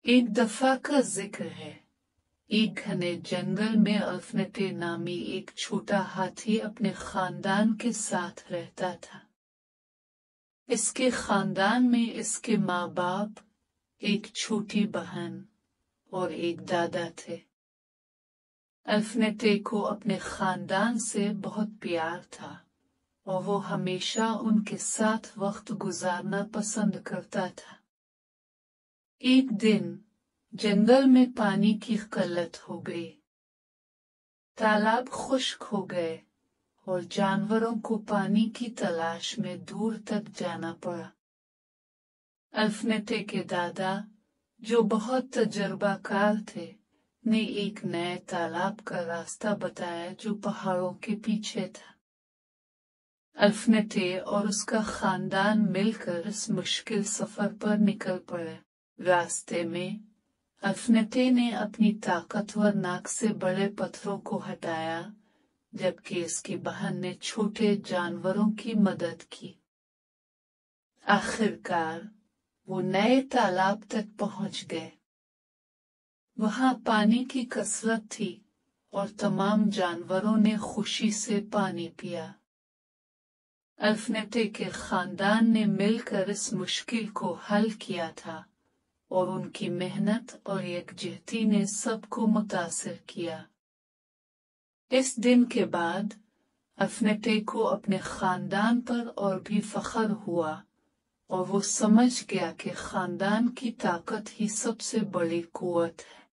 एक दफा का जिक्र है। एक घने जंगल में अल्फनेटे नामी एक छोटा हाथी अपने खानदान के साथ रहता था। इसके खानदान में इसके माँ बाप, एक छोटी बहन और एक दादा थे। अल्फनेटे को अपने खानदान से बहुत प्यार था और वो हमेशा उनके साथ वक्त गुजारना पसंद करता था। एक दिन जंगल में पानी की किल्लत हो गई। तालाब खुश्क हो गए और जानवरों को पानी की तलाश में दूर तक जाना पड़ा। अल्फनेटे के दादा, जो बहुत तजुर्बाकार थे, ने एक नए तालाब का रास्ता बताया जो पहाड़ों के पीछे था। अल्फनेटे और उसका खानदान मिलकर इस मुश्किल सफर पर निकल पड़े। रास्ते में अल्फनेटे ने अपनी ताकतवर नाक से बड़े पत्थरों को हटाया, जबकि इसकी बहन ने छोटे जानवरों की मदद की। आखिरकार वो नए तालाब तक पहुंच गए। वहां पानी की कसरत थी और तमाम जानवरों ने खुशी से पानी पिया। अल्फनेटे के खानदान ने मिलकर इस मुश्किल को हल किया था और उनकी मेहनत और यकजहती ने सबको मुतासिर किया। इस दिन के बाद अल्फनेटे को अपने खानदान पर और भी फख्र हुआ और वो समझ गया कि खानदान की ताकत ही सबसे बड़ी कुव्वत है।